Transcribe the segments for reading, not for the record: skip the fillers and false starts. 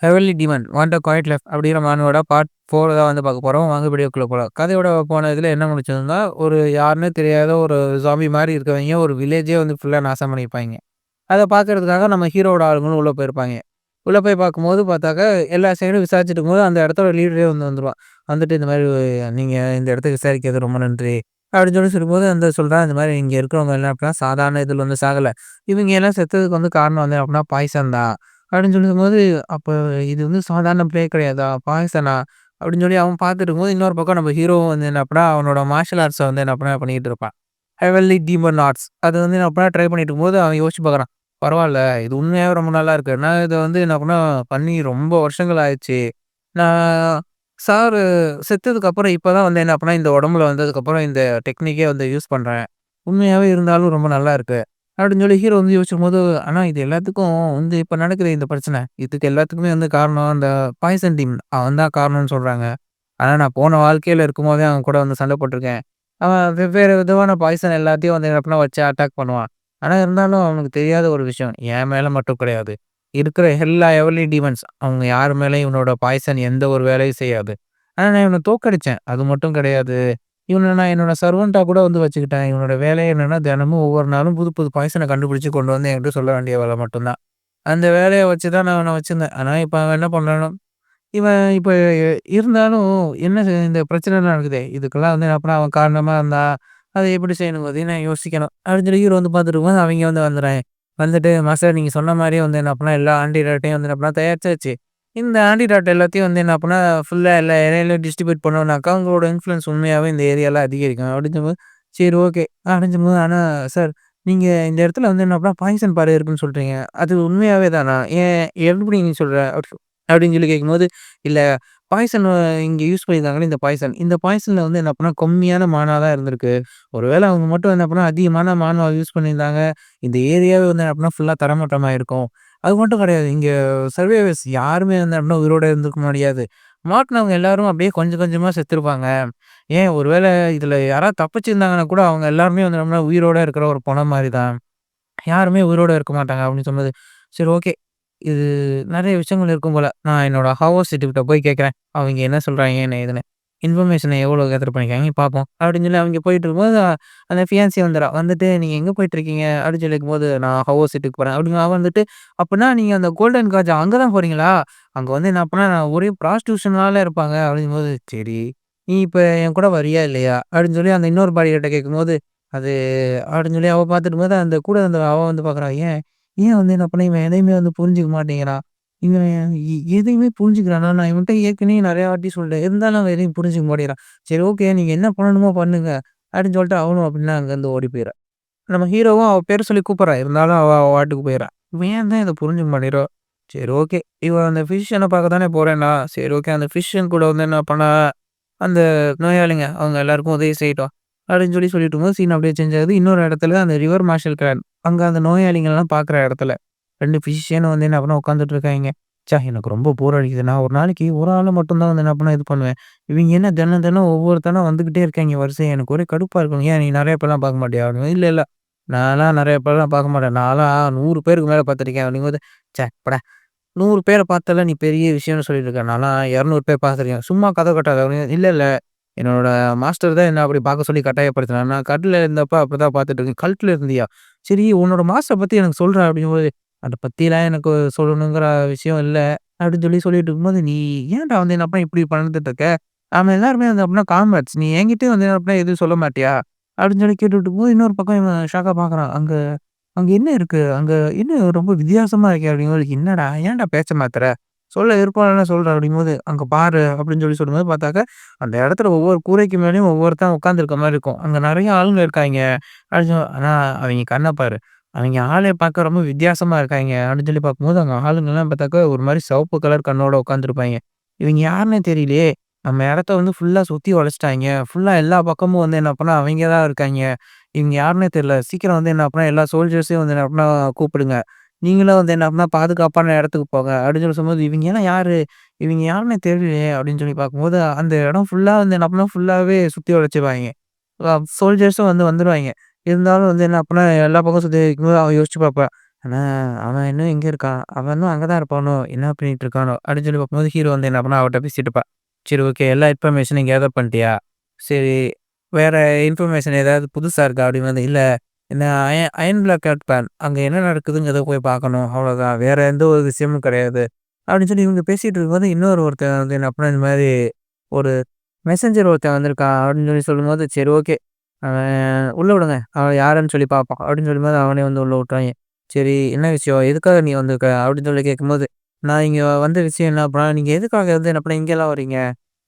Heavenly demon want a quiet life அப்படிங்கிற மானுவோட part 4 தான் வந்து பார்க்க போறோம். வாங்க வீடியோக்குள்ள போலாம். கதையோட போன இதுல என்ன முடிச்சதுன்னா, ஒரு யாருன்னே தெரியாத ஒரு ஸாம்பி மாரி இருக்கவய்ங்க ஒரு வில்லேஜே வந்து ஃபுல்லா நாசம் பண்ணியிருப்பாய்ங்க. அத பார்க்கறதுக்காக நம்ம ஹீரோவோட ஆளுங்களும் உள்ள போயிருப்பாய்ங்க. உள்ள போய் பார்க்கும்போது பார்த்தாக்க, எல்லா சைடும் விசாரிச்சுட்டு இருக்கும்போது, அந்த இடத்தோட லீடரே வந்துருவான். வந்துட்டு இந்த மாரி "நீங்க இந்த இடத்த விசாரிக்கிறது ரொம்ப நன்றி." அப்படின்னு சொல்லும்போது அந்த சொல்றான், இந்த மாரி இங்க இருக்கிறவங்க எல்லாம் அப்படின்னா சாதாரண இதுல வந்து சாகல. இவங்க எல்லாம் செத்ததுக்கு வந்து காரணம் வந்து அப்படின்னா பாய்சன் தான். அப்படின்னு சொல்லும்போது, அப்ப இது வந்து சாதாரண பிளே கிடையாதா? பாய்சனா? அப்படின்னு சொல்லி அவன் பார்த்துட்டு இருக்கும்போது, இன்னொரு பக்கம் நம்ம ஹீரோவும் வந்து என்ன அப்படின்னா, அவனோட மார்ஷியல் ஆர்ட்ஸ வந்து என்ன அப்படின்னா பண்ணிட்டு இருப்பான். Heavenly demon arts. அது வந்து என்ன அப்படின்னா ட்ரை பண்ணிட்டு இருக்கும்போது, அவன் யோசிச்சு பார்க்குறான். பரவால்ல, இது உண்மையாவே ரொம்ப நல்லா இருக்கு. நான் இத வந்து என்ன அப்படின்னா பண்ணி ரொம்ப வருஷங்கள் ஆயிருச்சு. நான் சாரு செத்ததுக்கு அப்புறம் இப்ப தான் வந்து என்ன அப்படின்னா, இந்த உடம்புல வந்ததுக்கப்புறம் இந்த டெக்னிக்கே வந்து யூஸ் பண்றேன். உண்மையாவே இருந்தாலும் ரொம்ப நல்லா இருக்கு. அப்படின்னு சொல்லி ஹீரோ வந்து யோசிக்கும்போது, ஆனா இது எல்லாத்துக்கும் வந்து இப்ப நடக்குதே இந்த பிரச்சனை. இதுக்கு எல்லாத்துக்குமே வந்து காரணம் அந்த பாய்சன் டீம். அவன் தான் காரணம்னு சொல்றாங்க. ஆனா நான் போன வாழ்க்கையில இருக்கும்போதே அவன் கூட வந்து சண்டை போட்டுருக்கேன். அவன் வெவ்வேறு விதமான பாய்சன் எல்லாத்தையும் வந்து என்ன பண்ண வச்சு அட்டாக் பண்ணுவான். ஆனா இருந்தாலும் அவனுக்கு தெரியாத ஒரு விஷயம். என் மேல மட்டும் கிடையாது. இருக்கிற எல்லா எவர்லி டீமன்ஸ் அவங்க யார் மேலயும் இவனோட பாய்சன் எந்த ஒரு வேலையும் செய்யாது. ஆனா நான் இவன தோற்கடிச்சேன். அது மட்டும் கிடையாது. இவன நான் என்னோட சர்வன்ட்டா கூட வந்து வச்சுக்கிட்டேன். இவனோட வேலையே என்னன்னா, தினமும் ஒவ்வொரு நாளும் புது புது பாய்சன கண்டுபிடிச்சு கொண்டு வந்து என்கிட்ட சொல்ல வேண்டிய வேலை மட்டும் தான். அந்த வேலைய வச்சு தான் நான் அவன வச்சிருந்தேன். ஆனா இப்ப அவன் என்ன பண்றான்னா, இவன் இப்ப இருந்தாலும் என்ன இந்த பிரச்சனைலாம் நடக்குதே, இதுக்கெல்லாம் வந்து என்ன பண்ண அவன் காரணமா இருந்தா, அத எப்படி செய்யணுங்கிறதையும் நான் யோசிக்கணும். அப்படின்னு சொல்லி ஹீரோ வந்து பார்த்துட்டு இருக்கும்போது, அவைங்க வந்து வந்துடுறாய்ங்க. வந்துட்டு, "மாஸ்டர் நீங்க சொன்ன மாரியே வந்து என்ன பண்ணா, எல்லா ஆன்டிடோட்டையும் வந்து என்ன பண்ணா தயாரிச்சாச்சு. இந்த ஆன்டிடாட் எல்லாத்தையும் வந்து என்ன பண்ணா, ஃபுல்லா எல்லா ஏரியாலயும் டிஸ்ட்ரிபியூட் பண்ணோம்னாக்கா, உங்களோட இன்ஃப்ளூயன்ஸ் உண்மையாவே இந்த ஏரியால அதிகரிக்கும்." அப்படின்னு சொல்லும்போது, சரி ஓகே. அப்படின்னு சொல்லும்போது, "ஆனா சார், நீங்க இந்த இடத்துல வந்து என்ன பண்ணா பாய்சன் பாறை இருக்குன்னு சொல்றீங்க. அது உண்மையாவே தானா? ஏன் எப்படி நீ சொல்ற?" அப்படின்னு சொல்லி கேட்கும்போது, "இல்ல பாய்சன் இங்க யூஸ் பண்ணியிருக்காங்கல்ல இந்த பாய்சன். இந்த பாய்சன்ல வந்து என்ன பண்ணா கம்மியான மானா தான் இருந்திருக்கு. ஒருவேள அவங்க மட்டும் என்ன பண்ணா அதிகமான மானாவ யூஸ் பண்ணியிருந்தாங்க, இந்த ஏரியாவே வந்து என்ன பண்ணா ஃபுல்லா தரைமட்டமாயிருக்கும். அது மட்டும் கிடையாது. இங்க சர்வைவர்ஸ் யாருமே வந்து அப்படின்னா உயிரோட இருந்திருக்க முடியாது. மாட்டுனவங்க எல்லாரும் அப்படியே கொஞ்சம் கொஞ்சமா செத்துருப்பாங்க. ஏன் ஒருவேள இதுல யாராவது தப்பிச்சிருந்தாங்கன்னா கூட அவங்க எல்லாருமே வந்து நம்மள உயிரோட இருக்கிற ஒரு பொணம் மாரி தான். யாருமே உயிரோட இருக்க மாட்டாங்க." அப்படின்னு சொன்னது. சரி ஓகே. இது நெறைய விஷயங்கள் இருக்கும் போல. நான் என்னோட ஹவுஸ் கிட்ட போய் கேட்கிறேன். அவைங்க என்ன சொல்றாய்ங்க, என்ன ஏதுன்னு. இன்ஃபர்மேஷன எவ்வளோ கேதர் பண்ணியிருக்காங்கன்னு பார்ப்போம். அப்படின்னு சொல்லி அவைங்க போயிட்டு இருக்கும்போது, அந்த ஃபியான்சி வந்துறா. வந்துட்டு, "நீங்க எங்க போயிட்டுருக்கீங்க?" அப்படின்னு சொல்லி கேட்கும்போது, "நான் ஹவுஸ் போறேன்." அப்படின்னு அவ வந்துட்டு, "அப்பன்னா நீங்க அந்த கோல்டன் காஜ் அங்க தான் போறீங்களா? அங்க வந்து என்ன அப்பன்னா ஒரே ப்ராஸ்டியூஷனால இருப்பாங்க." அப்படிங்கும்போது, "சரி. நீ இப்ப என் கூட வரியா, இல்லையா?" அப்படின்னு சொல்லி அந்த இன்னொரு பாடி கிட்ட கேட்கும்போது, அது அப்படின்னு சொல்லி அவ பார்த்துட்டு இருக்கும்போது, அந்த கூட இருந்த அவ வந்து பார்க்குறா. ஏன் ஏன் வந்து என்ன பண்ண இவன் எதையுமே வந்து புரிஞ்சுக்க மாட்டேங்கிறான். இவன் எதையுமே புரிஞ்சுக்கிறானா? நான் இவன்ட்ட ஏற்கனவே நெறைய வாட்டி சொல்ட்டேன். இருந்தாலும் அவன் எதையும் புரிஞ்சுக்க மாட்டேங்கிறான். சரி ஓகே. நீங்க என்ன பண்ணணுமோ பண்ணுங்க. அப்படின்னு சொல்லிட்டு அவனும் அப்படின்னா அங்கருந்து ஓடி போயிறா. நம்ம ஹீரோவும் அவ பேர சொல்லி கூப்பிடுறா. இருந்தாலும் அவ அவ பாட்டுக்கு போயிறா. இவன் ஏன் தான் இத புரிஞ்சுக்க மாட்டேங்கிறா? சரி ஓகே. இவ அந்த பிசிஷியன பார்க்க தானே போறேன்னா, சரி ஓகே. அந்த பிசிஷியன் கூட வந்து என்ன பண்ணா, அந்த நோயாளிங்க அவங்க எல்லாருக்கும் உதவி செய்யட்டும். அப்படின்னு சொல்லிட்டு இருக்கும்போது சீன் அப்படியே சேஞ்ச் ஆகுது. இன்னொரு இடத்துல அந்த ரிவர் மார்ஷல் கிளான். அங்க அந்த நோயாளிங்கலாம் பார்க்குற இடத்துல. 2 பிசிஷியனும் வந்து என்ன பண்ண உட்காந்துட்டு இருக்காய்ங்க. ச்சே! எனக்கு ரொம்ப போர் அடிக்குது. நான் ஒரு நாளைக்கு ஒரு ஆள மட்டும் தான் வந்து என்ன பண்ண இது பண்ணுவேன். இவங்க என்ன தினம் தினம் ஒவ்வொருத்தனா வந்துகிட்டே இருக்காய்ங்க வரிசையா. எனக்கு ஒரே கடுப்பா இருக்குங்க. ஏன் நீ நெறைய பேர்லாம் பார்க்க மாட்டியா? அப்படின் இல்ல, இல்ல. நான்லாம் நெறைய பேர்லாம் பார்க்க மாட்டேன். நான்லாம் 100 பேருக்கு மேல பார்த்துருக்கேன். அப்படிங்கும்போது, ச்சே! போடா! 100 பேர பார்த்ததுல நீ பெரிய விஷயம்னு சொல்லிட்டு இருக்க. நான்லாம் 200 பேர் பார்த்துருக்கேன். சும்மா கத கட்டாத. அப்படின்னு இல்ல, இல்ல. என்னோட மாஸ்டர் தான் என்ன அப்படி பார்க்க சொல்லி கட்டாயப்படுத்தினாரு. நான் கட்ல இருந்தப்ப அப்படிதான் பார்த்துட்டு இருக்கேன். கல்ட்ல இருந்தியா? சரி உன்னோட மாஸ்டர பத்தி எனக்கு சொல்றா அப்படிங்கும்போது, அத பத்திலாம் எனக்கு சொல்லணுங்கிற விஷயம் இல்ல. அப்படின்னு சொல்லிட்டு இருக்கும்போது, நீ ஏன்டா வந்து என்ன பண்ண இப்படி பண்ணதுட்டு இருக்க? நாம எல்லாருமே வந்து அப்படின்னா காம்ரேட்ஸ். நீ என்கிட்டயும் வந்து என்ன அப்படின்னா எதுவும் சொல்ல மாட்டியா? அப்படின்னு சொல்லி கேட்டுட்டு இருக்கும்போது, இன்னொரு பக்கம் இவன் ஷாக்கா பார்க்குறான். அங்க அங்க என்ன இருக்கு? அங்க என்ன ரொம்ப வித்தியாசமா இருக்கே அப்படிங்கும்போது, என்னடா? ஏன்டா பேச்ச மாத்துற? சொல்ல விருப்பம் இல்லன்னா சொல்றா அப்படிங்கும்போது, அங்க பாரு அப்படின்னு சொல்லும்போது பார்த்தாக்க, அந்த இடத்துல ஒவ்வொரு கூரைக்கு மேலயும் ஒவ்வொருத்தன் உட்கார்ந்திருக்க மாரி இருக்கும். அங்க நெறைய ஆளுங்க இருக்காய்ங்க. ஆனா அவைங்க கண்ண பாரு. அவைங்க ஆளே பார்க்க ரொம்ப வித்தியாசமா இருக்காய்ங்க. அப்படின்னு சொல்லி பார்க்கும்போது, அங்க ஆளுங்கலாம் பார்த்தாக்கா ஒரு மாரி சிவப்பு கலர் கண்ணோட உட்கார்ந்திருப்பாய்ங்க. இவைங்க யாருன்னே தெரியலையே! நம்ம இடத்த வந்து ஃபுல்லா சுத்தி வளைச்சுட்டாய்ங்க. ஃபுல்லா எல்லா பக்கமும் வந்து என்ன பண்ணா அவைங்க தான் இருக்காய்ங்க. இவங்க யாருன்னே தெரியல. சீக்கிரம் வந்து என்ன பண்ணா எல்லா சோல்ஜர்ஸையும் வந்து என்ன பண்ணா கூப்பிடுங்க. நீங்களும் வந்து என்ன பண்ணா பாதுகாப்பான இடத்துக்கு போங்க. அப்படின்னு சொல்லும்போது, இவங்கலாம் யாரு? இவங்க யாருன்னே தெரியலையே! அப்படின்னு சொல்லி பார்க்கும்போது, அந்த இடம் ஃபுல்லா வந்து என்ன பண்ணா ஃபுல்லாவே சுத்தி வளைச்சிருவாய்ங்க. சோல்ஜர்ஸும் வந்து வந்துருவாய்ங்க. இருந்தாலும் வந்து என்ன அப்பன்னா எல்லா பக்கம் சுத்தி வைக்கும்போது அவன் யோசிச்சு பார்ப்பான். ஆனா அவன் இன்னும் எங்க இருக்கான்? அவன் இன்னும் அங்க தான் இருப்பானோ? என்ன பண்ணிட்டு இருக்கானோ? அப்படின்னு சொல்லி பார்க்கும்போது ஹீரோ வந்து என்ன பண்ணா அவட்ட பேசிட்டு இருப்பா. சரி ஓகே. எல்லா இன்ஃபர்மேஷனையும் கேதர் பண்ணிட்டியா? சரி வேற இன்ஃபர்மேஷன் ஏதாவது புதுசா இருக்கா? அப்படிங்கும்போது, இல்ல இந்த அயர்ன் பிளாக் அட் பிளான் அங்க என்ன நடக்குதுங்கிறத போய் பார்க்கணும். அவ்வளோதான். வேற எந்த ஒரு விஷயமும் கிடையாது. அப்படின்னு சொல்லி இவங்க பேசிட்டு இருக்கும்போது, ஒருத்தன் வந்து என்ன பண்ணான், இந்த மாரி ஒரு மெசஞ்சர் ஒருத்தன் வந்திருக்கான் அப்படின்னு சொல்லி சொல்லும்போது, சரி ஓகே. அவன் உள்ள விடுங்க. அவன் யாருன்னு சொல்லி பார்ப்போம். அப்படின்னு சொல்லும்போது அவனே வந்து உள்ள விட்டாய்ங்க. சரி என்ன விஷயம்? எதுக்காக நீ வந்திருக்க? அப்படின்னு சொல்லி கேட்கும்போது, நான் இங்க வந்த விஷயம் என்ன அப்படின்னா, நீங்க எதுக்காக வந்து என்ன பண்ண இங்கலாம் வரீங்க?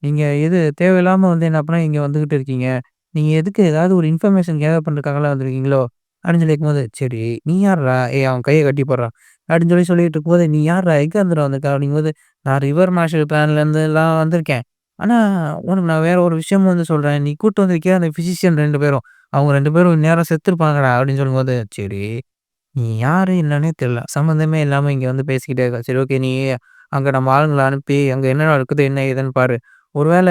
நீங்க எது தேவையில்லாம வந்து என்ன பண்ண இங்க வந்துகிட்டு இருக்கீங்க? நீங்க எதுக்கு ஏதாவது ஒரு இன்ஃபர்மேஷன் கேதர் பண்றதுக்காகலாம் வந்திருக்கீங்களோ? அப்படின்னு சொல்லி கேட்கும்போது, சரி நீ யார்றா? ஏய் அவன் கைய கட்டி போடுறான். அப்படின்னு சொல்லி சொல்லிட்டு இருக்கும்போது, நீ யார்றா? எங்க இருந்துடா வந்திருக்க? அப்படிங்கும்போது, நான் ரிவர் மார்ஷல் பிளான்லேருந்துலாம் வந்திருக்கேன். ஆனா, உனக்கு நான் வேற ஒரு விஷயமும் வந்து சொல்றேன். நீ கூட்டு வந்திருக்கிய அந்த பிசிஷியன் 2 பேரும். அவங்க 2 பேரும் இந்நேரம் செத்துருப்பாங்கடா அப்படின்னு சொல்லும்போது, சரி நீ யாரு என்னன்னே தெரியல. சம்மந்தமே இல்லாம இங்க வந்து பேசிக்கிட்டே இருக்க. சரி ஓகே நீ அங்க நம்ம ஆளுங்கள அனுப்பி அங்க என்ன நடக்குது, என்ன ஏதுன்னு பாரு. ஒருவேள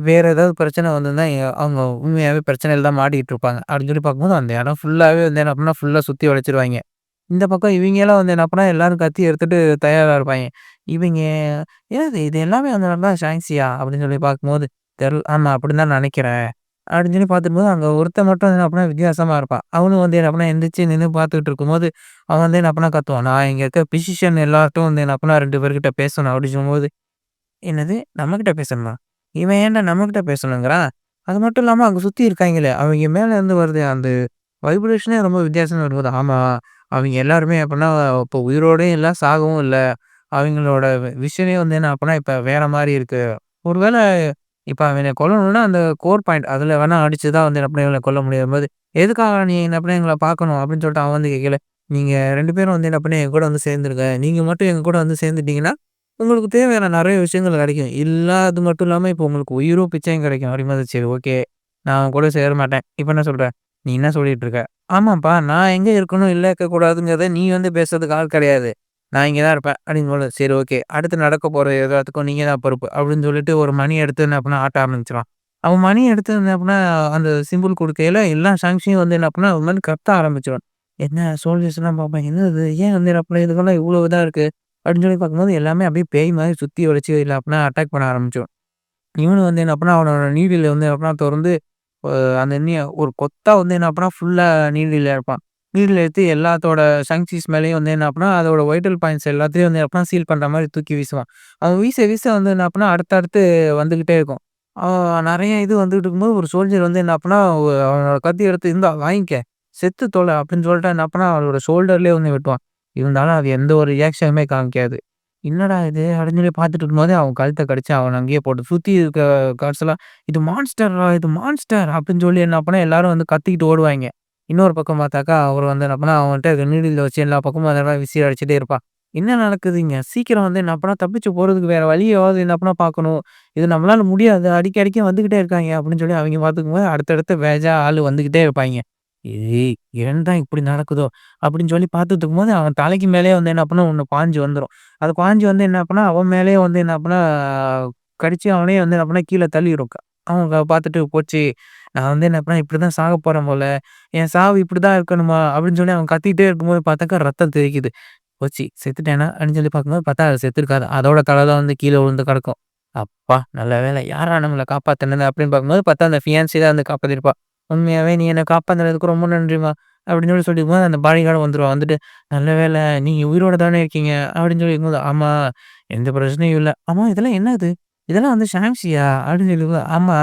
வேற ஏதாவது பிரச்சனை வந்திருந்தா அவங்க உண்மையாவே பிரச்சனையில தான் மாட்டிக்கிட்டு இருப்பாங்க. அப்படின்னு சொல்லி பார்க்கும்போது அந்த இடம் ஃபுல்லாவே வந்து என்ன பண்ணா ஃபுல்லா சுத்தி வளைச்சிருவாய்ங்க. இந்த பக்கம் இவைங்கலாம் வந்து என்ன பண்ணா, எல்லாரும் கத்தி எடுத்துட்டு தயாரா இருப்பாய்ங்க. இவைங்க "என்னது இது எல்லாமே அந்த மாரி தான் ஷாங்ஸியா?" அப்படின்னு சொல்லி பார்க்கும்போது, ஆமா அப்படின்னு தான் நெனைக்கிறேன். அப்படின்னு சொல்லி பார்த்துருக்கும்போது, அங்க ஒருத்தன் மட்டும் என்ன பண்ணா வித்தியாசமா இருப்பான். அவனும் வந்து என்ன பண்ணா எந்திரிச்சு நின்னு பார்த்துக்கிட்டு இருக்கும்போது, அவன் வந்து என்ன பண்ணா கத்துவான். "நான் இங்க இருக்க பிசிஷியன் எல்லார்ட்டயும் வந்து என்ன பண்ணா 2 பேர்கிட்ட பேசணும்." அப்படின்னு சொல்லும்போது, "என்னது நம்மகிட்ட பேசணுமா? இவன் ஏன்டா நம்மகிட்ட பேசணுங்கிறான்? அது மட்டும் இல்லாம அங்க சுத்தி இருக்காய்ங்களே, அவைங்க மேல இருந்து வருதே அந்த வைப்ரேஷனே ரொம்ப வித்தியாசமா இருக்கும்போது, ஆமா. அவைங்க எல்லாருமே அப்பன்னா இப்போ உயிரோடயும் இல்ல, சாகவும் இல்ல. அவைங்களோட விஷனே வந்து என்ன அப்பன்னா இப்ப வேற மாரி இருக்கு. ஒருவேள இப்ப அவன கொல்லணும்னா அந்த கோர் பாயிண்ட் அதுல வேணா அடிச்சு தான் வந்து என்ன பண்ண இவன கொல்ல முடியும்போது, எதுக்காக நீ என்ன பண்ண எங்கள பார்க்கணும் அப்படின்னு சொல்லிட்டு அவன் வந்து கேட்கல. நீங்க 2 பேரும் வந்து என்ன பண்ணி எங்க கூட வந்து சேர்ந்துருங்க. நீங்க மட்டும் எங்க கூட வந்து சேர்ந்துட்டீங்கன்னா, உங்களுக்கு தேவையான நெறைய விஷயங்கள் கிடைக்கும். இல்ல அது மட்டும் இல்லாம இப்போ உங்களுக்கு உயிரும் பிச்சையும் கிடைக்கும். அப்படிங்கும்போது சரி ஓகே. நான் அவன் கூட சேர மாட்டேன். இப்ப என்ன சொல்ற? நீ என்ன சொல்லிட்டு இருக்க? ஆமாப்பா. நான் எங்க இருக்கணும், இல்ல இருக்கக்கூடாதுங்கிறத நீ வந்து பேசுறதுக்கு ஆள் கிடையாது. நான் இங்க தான் இருப்பேன். அப்படிங்கும்போது, சரி ஓகே. அடுத்து நடக்க போற எல்லாத்துக்கும் நீங்க தான் பொறுப்பு. அப்படின்னு சொல்லிட்டு ஒரு மணி எடுத்து என்ன பண்ணா ஆட்ட ஆரம்பிச்சுருவான். அவன் மணி எடுத்து என்ன பண்ணா, அந்த சிம்பிள் குடுக்கையில எல்லா சாங்ஸையும் வந்து என்ன பண்ணா, ஒரு மாரி கத்த ஆரம்பிச்சுருவான். என்ன சோல்ஜர்ஸ்லாம் பார்ப்பேன். என்னது? ஏன் வந்து என்ன பண்ண இதுக்கெல்லாம் இவ்வளோ இதா இருக்கு? அப்படின்னு சொல்லி பார்க்கும்போது எல்லாமே அப்படியே பேய் மாரி சுத்தி வளைச்சு இல்ல அப்படின்னா அட்டாக் பண்ண ஆரம்பிச்சுரும். இவனும் வந்து என்ன பண்ணா, அவனோட நீடில வந்து என்ன பண்ணா தொறந்து அ அந்த ஒரு கொத்தா வந்து என்ன பண்ணா, ஃபுல்லா நீடில இருப்பான். நீடில எடுத்து எல்லாத்தோட சங்க்ஸீஸ் மேலயும் வந்து என்ன பண்ணா, அதோட வைட்டல் பாயிண்ட்ஸ் எல்லாத்தையும் வந்து என்ன பண்ணா, சீல் பண்ற மாரி தூக்கி வீசுவான். அவன் வீச வீச வந்து என்ன பண்ணா, அடுத்தடுத்து வந்துகிட்டே இருக்கும். நெறைய இது வந்துகிட்டு இருக்கும்போது, ஒரு சோல்ஜர் வந்து என்ன பண்ணா, அவனோட கத்தி எடுத்து "இந்தா வாங்கிக்க, செத்து தொல" அப்படின்னு சொல்லிட்டு என்ன பண்ணா, அவனோட ஷோல்டர்லயே வந்து வெட்டுவான். இருந்தாலும் அது எந்த ஒரு ரியாக்ஷனுமே காமிக்காது. என்னடா இது! அப்படின்னு சொல்லி பார்த்துட்டு இருக்கும்போதே, அவன் கழுத்த கடிச்சு அவன அங்கேயே போட்டு சுத்தி இருக்க காட்ஸ் எல்லாம், "இது மான்ஸ்டர்ரா! இது மான்ஸ்டர்!" அப்படின்னு சொல்லி என்ன பண்ணா எல்லாரும் வந்து கத்திக்கிட்டு ஓடுவாய்ங்க. இன்னொரு பக்கம் பார்த்தாக்கா, அவரு வந்து என்ன பண்ணா, அவன்ட்ட இருக்க நீடில வச்சு எல்லா பக்கமும் அந்த மாரி விசிறி அடிச்சுட்டே இருப்பான். "என்ன நடக்குது இங்க? சீக்கிரம் வந்து என்ன பண்ணா தப்பிச்சு போறதுக்கு வேற வழியாவது என்ன பண்ணா பார்க்கணும். இது நம்மளால முடியாது. அடிக்க அடிக்க வந்துகிட்டே இருக்காய்ங்க." அப்படின்னு சொல்லி அவைங்க பார்த்துக்கும்போது, அடுத்தடுத்து பேட்ச்சா ஆளு வந்துகிட்டே இருப்பாய்ங்க. "ஏய்! ஏன் தான் இப்படி நடக்குதோ?" அப்படின்னு சொல்லி பார்த்துட்டு இருக்கும்போது, அவன் தலைக்கு மேலேயே வந்து என்ன பண்ணும், ஒண்ணு பாஞ்சு வந்துரும். அது பாஞ்சு வந்து என்ன பண்ணா, அவன் மேலேயே வந்து என்ன பண்ணா, கடிச்சு அவனையும் வந்து என்ன பண்ணா கீழ தள்ளிரும். அவன் பார்த்துட்டு, "போச்சு. நான் வந்து என்ன பண்ணேன், இப்படிதான் சாகப் போறேன் போல. என் சாவு இப்படிதான் இருக்கணுமா?" அப்படின்னு சொல்லி அவன் கத்திக்கிட்டே இருக்கும்போது பார்த்தாக்கா ரத்தம் தெறிக்குது. போச்சு செத்துட்டேனா? அப்படின்னு சொல்லி பார்க்கும்போது பார்த்தா அது செத்துருக்காது. அதோட தல தான் வந்து கீழ விழுந்து கிடக்கும். அப்பா! நல்ல வேளை. யார்ரா நம்மள காப்பாத்துனது அப்படின்னு பார்க்கும்போது பார்த்தா அந்த ஃபியான்சி தான் வந்து காப்பாத்திருப்பா. "உண்மையாவே நீ என்ன காப்பாத்துனதுக்கு ரொம்ப நன்றிம்மா" அப்படின்னு சொல்லி சொல்லிருக்கும்போது அந்த பாடிகார்டும் வந்துருவான். வந்துட்டு, "நல்ல வேளை நீங்க உயிரோட தானே இருக்கீங்க" அப்படின்னு சொல்லிருக்கும்போது, "ஆமா, எந்த பிரச்சனையும் இல்ல." "ஆமா இதெல்லாம் என்னது? இதெல்லாம் வந்து ஷாம்சியா?" அப்படின்னு சொல்லிருக்கும்போது, "ஆமா,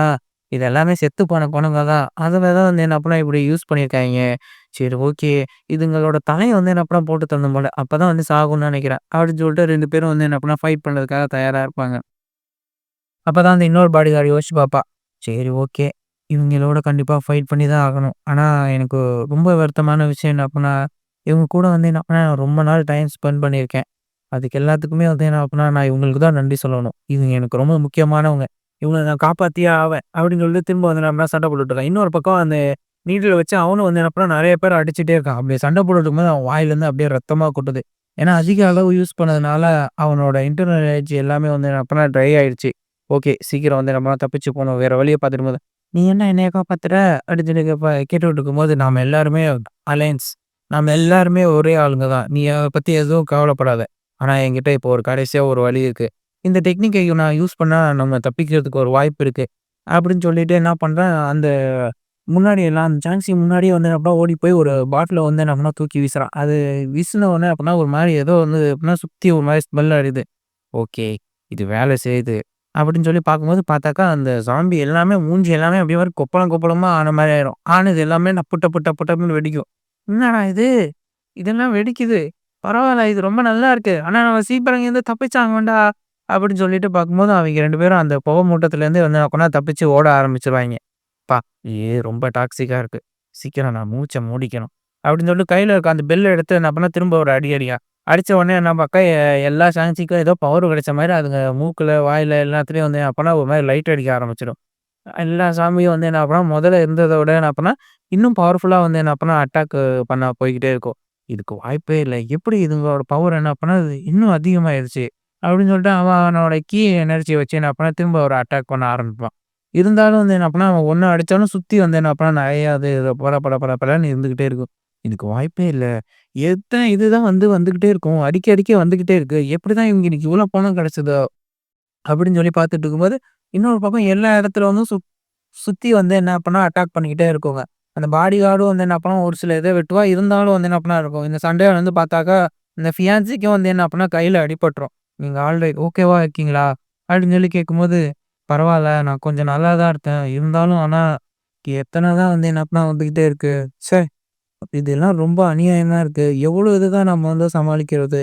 இது எல்லாமே செத்து போன பொணங்க தான். அதுல தான் வந்து என்ன பண்ணா இப்படி யூஸ் பண்ணியிருக்காய்ங்க." சரி ஓகே. இதுங்களோட தலைய வந்து என்ன பண்ணா போட்டு தரணும் போல. அப்பதான் வந்து சாகும்னு நெனைக்கிறேன். அப்படின்னு சொல்லிட்டு 2 பேரும் வந்து என்ன பண்ணா ஃபைட் பண்றதுக்காக தயாரா இருப்பாங்க. அப்பதான் அந்த இன்னொரு பாடிகார்ட் யோசிச்சு பாப்பா. சரி ஓகே. இவங்களோட கண்டிப்பா ஃபைட் பண்ணி தான் ஆகணும். ஆனா எனக்கு ரொம்ப வருத்தமான விஷயம் என்ன அப்புட்னா, இவங்க கூட வந்து என்ன பண்ணேன் ரொம்ப நாள் டைம் ஸ்பெண்ட் பண்ணியிருக்கேன். அதுக்கு எல்லாத்துக்குமே வந்து என்ன அப்புட்னா, நான் இவங்களுக்கு தான் நன்றி சொல்லணும். இவங்க எனக்கு ரொம்ப முக்கியமானவங்க. இவங்கள நான் காப்பாத்தியே ஆவேன். அப்படின்னு சொல்லிட்டு திரும்ப வந்து நம்ம சண்டை போட்டுட்டு இருக்கான். இன்னொரு பக்கம் அந்த நீடில வச்சு அவனும் வந்து என்ன பண்ணான், நெறைய பேர அடிச்சுட்டே இருக்கான். அப்படி சண்டை போட்டுட்டு இருக்கும்போது அவன் வாயிலேருந்து அப்படியே ரத்தமா கொட்டுது. ஏன்னா அதிக அளவு யூஸ் பண்ணதுனால அவனோட இன்டர்னல் எனர்ஜி எல்லாமே வந்து என்ன பண்ணா ட்ரை ஆயிடுச்சு. ஓகே. சீக்கிரம் வந்து நம்ம தப்பிச்சு போணும். வேற வழிய பார்த்துட்டு போது, "நீ என்ன என்னைய காப்பாத்துற?" அப்படின்னு சொல்லி கேட்டுட்டு இருக்கும்போது, நாம எல்லாருமே அலையன்ஸ். நம்ம எல்லாருமே ஒரே ஆளுங்க தான். நீ அத பத்தி எதுவும் கவலைப்படாத. ஆனா என்கிட்ட இப்போ ஒரு கடைசியா ஒரு வழி இருக்கு. இந்த டெக்னிக்க நான் யூஸ் பண்ணா நம்ம தப்பிக்கிறதுக்கு ஒரு வாய்ப்பு இருக்கு. அப்படின்னு சொல்லிட்டு என்ன பண்றேன், அந்த முன்னாடி எல்லாம் அந்த ஜான்சி முன்னாடியே வந்து அப்படின்னா ஓடி போய் ஒரு பாட்டில வந்து என்ன பண்ணா தூக்கி வீசுறான். அது வீசுன உடனே அப்படின்னா ஒரு மாரி ஏதோ வந்து அப்படின்னா சுத்தி ஒரு மாரி ஸ்மெல் அடிக்குது. ஓகே. இது வேலை செய்யுது. அப்படின்னு சொல்லி பார்க்கும்போது பார்த்தாக்கா, அந்த ஸாம்பி எல்லாமே மூஞ்சி எல்லாமே அப்படியே ஒரு கொப்பளம் கொப்பளமா ஆன மாரி ஆயிரும். ஆனது எல்லாமே டப்பு டப்பு டப்பு டப்புன்னு வெடிக்கும். "என்னடா இது? இதெல்லாம் வெடிக்குது. பரவால்ல இது ரொம்ப நல்லா இருக்கு. ஆனா நம்ம சீக்கிரம் இங்கேருந்து தப்பிச்சாகணும்டா." அப்படின்னு சொல்லிட்டு பார்க்கும்போது, அவைங்க 2 பேரும் அந்த புகை மூட்டத்துலேருந்து வந்து அப்பன்னா தப்பிச்சு ஓட ஆரம்பிச்சுருவாய்ங்க. "அப்பா! ரொம்ப டாக்ஸிக்கா இருக்கு. சீக்கிரம் நான் மூச்ச மூடிக்கணும்." அப்படின்னு சொல்லிட்டு கையில இருக்க அந்த பெல்ல எடுத்து என்ன பண்ணேன், திரும்ப ஒரு அடி அடிக்கான். அடிச்ச உடனே என்ன பாக்க எல்லா ஷான்சிக்கும் ஏதோ பவர் கிடைச்ச மாரி அதுங்க மூக்குல, வாயில எல்லாத்துலயும் வந்து அப்பன்னா ஒரு மாரி லைட் அடிக்க ஆரம்பிச்சுரும். எல்லா சாமியும் வந்து என்ன பண்ணும், முதல்ல இருந்தத விட என்ன பண்ணா, இன்னும் பவர்ஃபுல்லா வந்து என்ன பண்ணா அட்டாக் பண்ண போய்க்கிட்டே இருக்கும். இதுக்கு வாய்ப்பே இல்ல. எப்படி இதுங்களோட பவர் என்ன பண்ணா, இது இன்னும் அதிகமாயிருச்சு. அப்படின்னு சொல்லிட்டு அவன் அவனோட கீ எனர்ஜிய வச்சு என்ன பண்ணா, திரும்ப ஒரு அட்டாக் பண்ண ஆரம்பிப்பான். இருந்தாலும் வந்து என்ன பண்ணா, அவன் ஒண்ணு அடிச்சாலும் சுத்தி வந்து என்ன பண்ணா, நெறைய அது பட பட பட படன்னு இருந்துகிட்டே இருக்கும். இதுக்கு வாய்ப்பே இல்ல. எத்தன இதுதான் வந்துகிட்டே இருக்கும். அடிக்க அடிக்க வந்துகிட்டே இருக்கு. எப்படிதான் இவங்க இன்னைக்கு இவ்வளோ பணம் கிடைச்சதோ? அப்படின்னு சொல்லி பார்த்துட்டு இருக்கும்போது, இன்னொரு பக்கம் எல்லா இடத்துல வந்து சுத்தி வந்து என்ன பண்ணா அட்டாக் பண்ணிக்கிட்டே இருக்குங்க. அந்த பாடி கார்டும் வந்து என்ன பண்ணும், ஒரு சில இத வெட்டுவா. இருந்தாலும் வந்து என்ன பண்ணா இருக்கும். இந்த சண்டையில வந்து பார்த்தாக்கா, இந்த ஃபியான்சிக்கும் வந்து என்ன பண்ணா கையில அடிபட்டுரும். "நீங்க ஆல்ரெடி ஓகேவா இருக்கீங்களா?" அப்படின்னு சொல்லி கேட்கும்போது, "பரவால்ல. நான் கொஞ்சம் நல்லா தான் இருக்கேன். இருந்தாலும் ஆனா எத்தன தான் வந்து என்ன பண்ணா வந்துகிட்டே இருக்கு. ச்சே! இதெல்லாம் ரொம்ப அநியாயமா இருக்கு. எவ்வளோ இதுதான் நம்ம வந்து சமாளிக்கிறது?"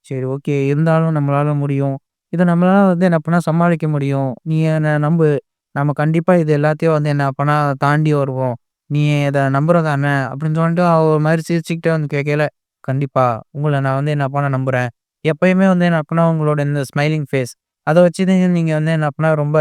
சரி ஓகே. இருந்தாலும் நம்மளால முடியும். இத நம்மளால வந்து என்ன பண்ணா சமாளிக்க முடியும். நீ என்ன நம்பு. நம்ம கண்டிப்பா இது எல்லாத்தையும் வந்து என்ன பண்ணா தாண்டி வருவோம். நீ இத நம்புற தானே? அப்படின்னு சொல்லிட்டு அவ ஒரு மாரி சிரிச்சுக்கிட்டே வந்து கேட்கையில, கண்டிப்பா உங்கள நான் வந்து என்ன பண்ண நம்புறேன். எப்பயுமே வந்து என்ன பண்ணா உங்களோட இந்த ஸ்மைலிங் ஃபேஸ் அத வச்சு நீங்க வந்து என்ன பண்ணா ரொம்ப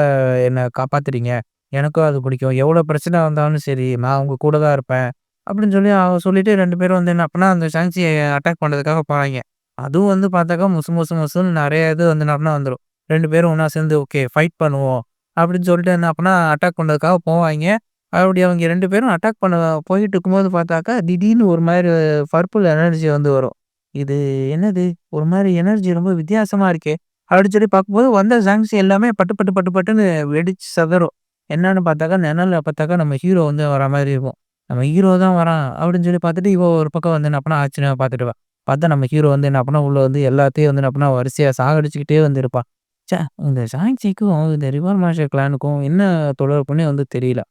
என்ன காப்பாத்துறீங்க. எனக்கும் அது பிடிக்கும். எவ்வளோ பிரச்சனை வந்தாலும் சரி, நான் உங்க கூட தான் இருப்பேன். அப்படின்னு சொல்லி அவ சொல்லிட்டு 2 பேரும் வந்து என்ன பண்ணா அந்த ஷான்சிய அட்டாக் பண்றதுக்காக போறாய்ங்க. அதுவும் வந்து பார்த்தாக்கா முசு முசு முசுன்னு நெறைய இது வந்து என்ன வந்துரும். 2 பேரும் ஒண்ணா சேர்ந்து ஓகே ஃபைட் பண்ணுவோம். அப்படின்னு சொல்லிட்டு என்ன அப்பன்னா அட்டாக் பண்றதுக்காக போவாய்ங்க. அப்படி அவங்க 2 பேரும் அட்டாக் பண்ண போயிட்டு இருக்கும்போது பார்த்தாக்கா, திடீர்னு ஒரு மாரி பர்பிள் எனர்ஜி வந்து வரும். இது என்னது? ஒரு மாரி எனர்ஜி ரொம்ப வித்தியாசமா இருக்கே! அப்படின்னு சொல்லி பார்க்கும்போது வந்த சாங்ஸ் எல்லாமே பட்டு பட்டு பட்டு பட்டுன்னு வெடிச்சு சிதறும். என்னன்னு பார்த்தாக்கா, நிழல்ல பார்த்தாக்கா நம்ம ஹீரோ வந்து வர மாரி இருக்கும். நம்ம ஹீரோ தான் வரான் அப்படின்னு சொல்லி பார்த்துட்டு, இவ ஒரு பக்கம் வந்து என்ன பண்ணா ஆச்சரியமா பார்த்துட்டு பார்த்தா நம்ம ஹீரோ வந்து என்ன பண்ணா, உள்ள வந்து எல்லாத்தையும் வந்து என்ன பண்ணா வரிசையா சாகடிச்சுக்கிட்டே வந்து இருப்பான். ச்சே! இந்த ஷாங்சிக்கும், இந்த ரிவர் மார்ஷல் கிளானுக்கும் என்ன தொடர்புன்னே வந்து தெரியல.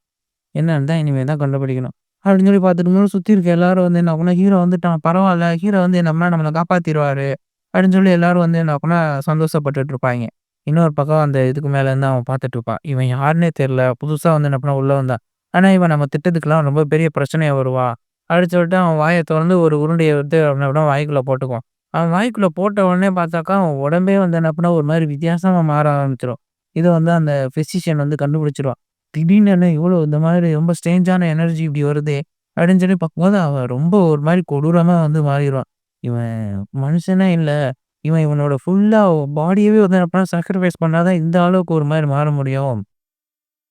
என்னன்னு தான் இனிமே தான் கண்டுபிடிக்கணும். அப்படின்னு சொல்லி பார்த்துட்டு இருக்கும்போது சுத்தி இருக்க எல்லாரும் வந்து என்ன பண்ணா, ஹீரோ வந்துட்டான் பரவால்ல. ஹீரோ வந்து என்ன பண்ணா நம்மள காப்பாத்திருவாரு. அப்படின்னு சொல்லி எல்லாரும் வந்து என்ன பண்ணா சந்தோஷப்பட்டுட்டு இருப்பாய்ங்க. இன்னொரு பக்கம் அந்த இதுக்கு மேல இருந்து அவன் பார்த்துட்டு இருப்பான். இவன் யாருன்னே தெரியல. புதுசா வந்து என்ன பண்ணா உள்ள வந்தான். ஆனா இவன் நம்ம திட்டத்துக்குலாம் ரொம்ப பெரிய பிரச்சனையா வருவான். அப்படின்னு சொல்லிட்டு அவன் வாய தொறந்து ஒரு உருண்டைய எடுத்து அவன அப்படியே வாய்க்குள்ள போட்டுக்குவான். அவன் வாய்க்குள்ள போட்ட உடனே பார்த்தாக்கா, அவன் உடம்பே வந்து என்ன பண்ணா ஒரு மாரி வித்தியாசமா மாற ஆரம்பிச்சுரும். இத வந்து அந்த பிசிசியன் வந்து கண்டுபிடிச்சுருவான். திடீர்னு என்ன இவ்வளோ இந்த மாதிரி ரொம்ப ஸ்ட்ரேஞ்சான எனர்ஜி இப்படி வருதே! அப்படின்னு சொல்லி பார்க்கும்போது, அவன் ரொம்ப ஒரு மாரி கொடூரமா வந்து மாறிருவான். இவன் மனுஷனே இல்ல. இவனோட ஃபுல்லா பாடியவே வந்து என்ன பண்ணா சாக்ரிஃபைஸ் பண்ணா தான் இந்த அளவுக்கு ஒரு மாரி மாற முடியும்.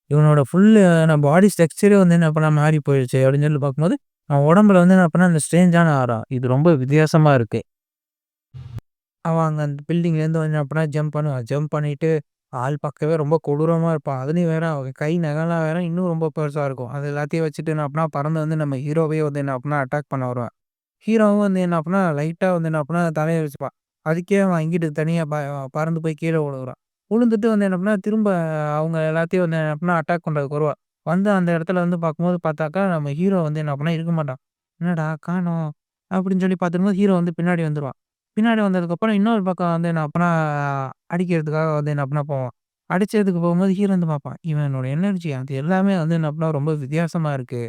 இவனோட ஃபுல்லான பாடி ஸ்ட்ரக்சரே வந்து என்ன பண்ணா மாறி போயிருச்சு அப்படின்னு சொல்லி பார்க்கும்போது, அவன் உடம்புல வந்து என்ன பண்ணா அந்த ஸ்ட்ரேஞ்சான ஆறா. இது ரொம்ப வித்தியாசமா இருக்கு. அவன் அங்க அந்த பில்டிங்லேருந்து வந்து என்ன பண்ணா ஜம்ப் பண்ணுவான். ஜம்ப் பண்ணிட்டு ஆள் பார்க்கவே ரொம்ப கொடூரமா இருப்பான். அதுலயும் வேற அவன் கை நகம்லாம் வேற இன்னும் ரொம்ப பெருசா இருக்கும். அது எல்லாத்தையும் வச்சுட்டு என்ன பண்ணா பறந்து வந்து நம்ம ஹீரோவையே வந்து என்ன பண்ணா அட்டாக் பண்ண வருவான். ஹீரோவும் வந்து என்ன பண்ணா லைட்டா வந்து என்ன பண்ணா தலைய வச்சுப்பான். அதுக்கே அவன் இங்கிட்டு தனியா பறந்து போய் கீழ விழுகுறான். விழுந்துட்டு வந்து என்ன பண்ணா திரும்ப அவங்க எல்லாத்தையும் வந்து என்ன பண்ணா அட்டாக் பண்றதுக்கு வருவான். வந்து அந்த இடத்துல வந்து பார்க்கும்போது பார்த்தாக்கா, நம்ம ஹீரோ வந்து என்ன பண்ணா இருக்க மாட்டான். "என்னடா காணோம்?" அப்படின்னு சொல்லி பார்த்துருக்கும்போது ஹீரோ வந்து பின்னாடி வந்துருவான். பின்னாடி வந்ததுக்கப்புறம் இன்னொரு பக்கம் வந்து என்ன பண்ணா அடிக்கிறதுக்காக வந்து என்ன பண்ணா போவான். அடிச்சதுக்கு போகும்போது ஹீரோ வந்து பார்ப்பான். இவனோட எனர்ஜி அது எல்லாமே வந்து என்ன பண்ணா ரொம்ப வித்தியாசமா இருக்கு.